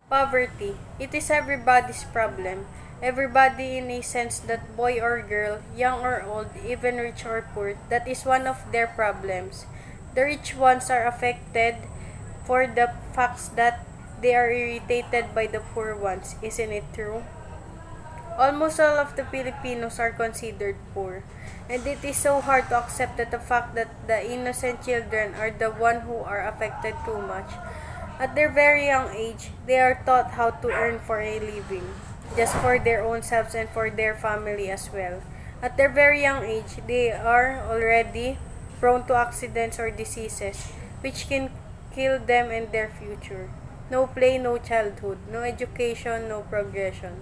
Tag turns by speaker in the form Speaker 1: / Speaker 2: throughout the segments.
Speaker 1: Poverty. It is everybody's problem. Everybody in a sense that boy or girl, young or old, even rich or poor, that is one of their problems. The rich ones are affected for the facts that they are irritated by the poor ones. Isn't it true? Almost all of the Filipinos are considered poor. And it is so hard to accept that the fact that the innocent children are the one who are affected too much. At their very young age, they are taught how to earn for a living, just for their own selves and for their family as well. At their very young age, they are already prone to accidents or diseases, which can kill them and their future. No play, no childhood, no education, no progression.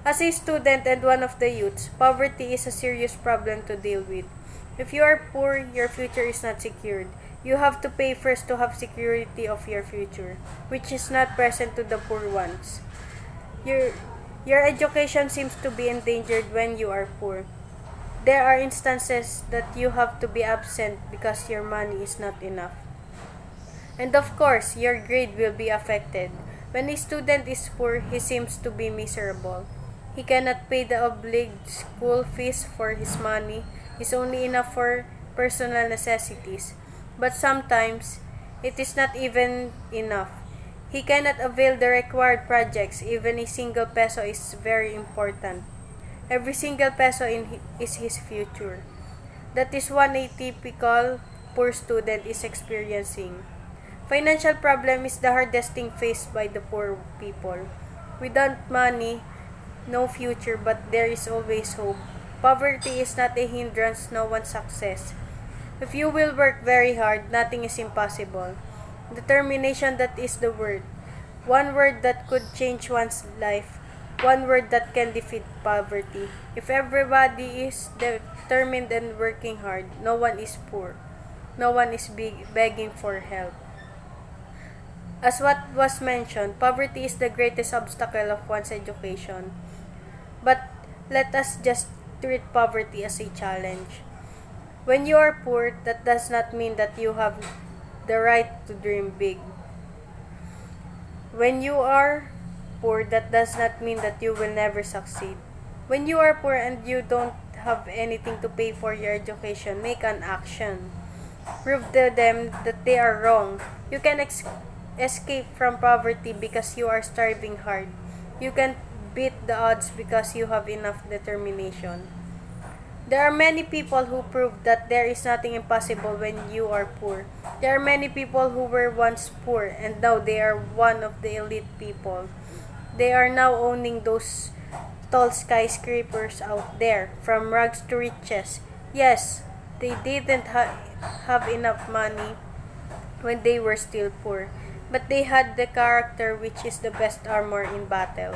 Speaker 1: As a student and one of the youths, poverty is a serious problem to deal with. If you are poor, your future is not secured. You have to pay first to have security of your future, which is not present to the poor ones. Your, your education seems to be endangered when you are poor. There are instances that you have to be absent because your money is not enough. And of course, your grade will be affected. When a student is poor, he seems to be miserable. He cannot pay the obliged school fees for his money. It's only enough for personal necessities. But sometimes, it is not even enough. He cannot avail the required projects. Even a single peso is very important. Every single peso is his future. That is what a typical poor student is experiencing. Financial problem is the hardest thing faced by the poor people. Without money, no future, but there is always hope. Poverty is not a hindrance, no one's success. If you will work very hard, nothing is impossible. Determination, that is the word. One word that could change one's life. One word that can defeat poverty. If everybody is determined and working hard, no one is poor. No one is begging for help. As what was mentioned, poverty is the greatest obstacle of one's education. But let us just treat poverty as a challenge. When you are poor, that does not mean that you have the right to dream big. When you are poor, that does not mean that you will never succeed. When you are poor and you don't have anything to pay for your education, make an action. Prove to them that they are wrong. You can escape from poverty because you are striving hard. You can beat the odds because you have enough determination. There are many people who prove that there is nothing impossible when you are poor. There are many people who were once poor and now they are one of the elite people. They are now owning those tall skyscrapers out there, from rags to riches. Yes, they didn't have enough money when they were still poor, but they had the character, which is the best armor in battle.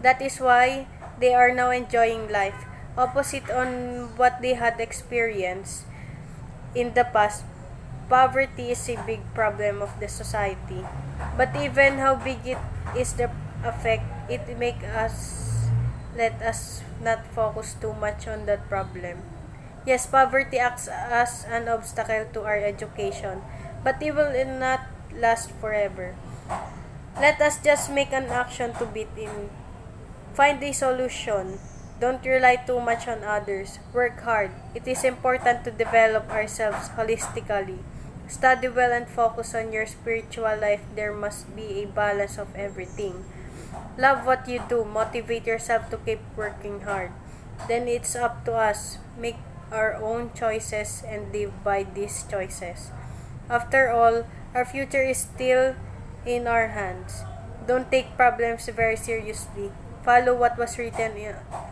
Speaker 1: That is why they are now enjoying life. Opposite on what they had experienced in the past, poverty is a big problem of the society. But even how big it is the effect, it make us let us not focus too much on that problem. Yes, poverty acts as an obstacle to our education, but it will not last forever. Let us just make an action to beat it. Find a solution. Don't rely too much on others. Work hard. It is important to develop ourselves holistically. Study well and focus on your spiritual life. There must be a balance of everything. Love what you do. Motivate yourself to keep working hard. Then it's up to us. Make our own choices and live by these choices. After all, our future is still in our hands. Don't take problems very seriously. Follow what was written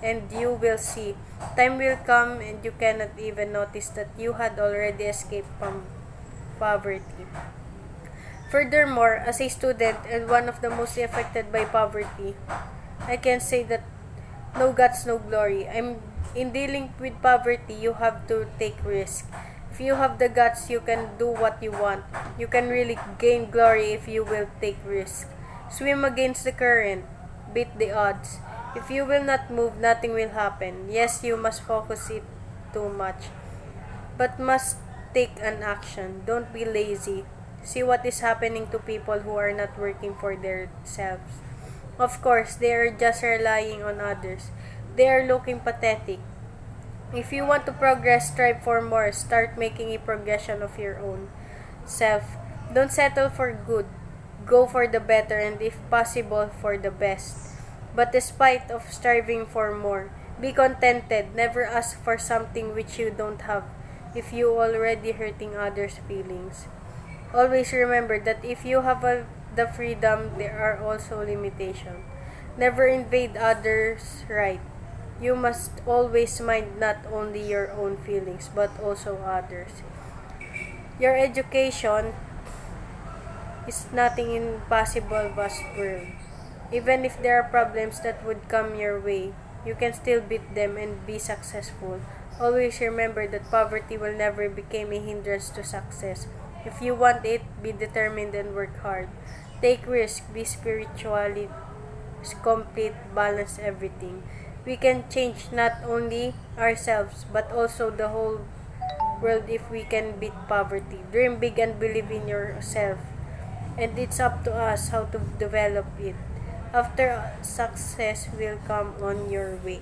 Speaker 1: and you will see. Time will come and you cannot even notice that you had already escaped from poverty. Furthermore, as a student and one of the most affected by poverty, I can say that no guts, no glory. In dealing with poverty, you have to take risk. If you have the guts, you can do what you want. You can really gain glory if you will take risk. Swim against the current. Beat the odds. If you will not move, nothing will happen. Yes, you must focus it too much, but must take an action. Don't be lazy. See what is happening to people who are not working for themselves. Of course, they are just relying on others. They are looking pathetic. If you want to progress, strive for more. Start making a progression of your own self. Don't settle for good. Go for the better and if possible for the best. But despite of striving for more, be contented. Never ask for something which you don't have if you already hurting others' feelings. Always remember that if you have the freedom, there are also limitations. Never invade others' right. You must always mind not only your own feelings but also others. Your education is nothing impossible buzzword. Even if there are problems that would come your way, you can still beat them and be successful. Always remember that poverty will never become a hindrance to success. If you want it, be determined and work hard. Take risk, be spiritually complete, balance everything. We can change not only ourselves but also the whole world if we can beat poverty. Dream big and believe in yourself. And it's up to us how to develop it. After success will come on your way.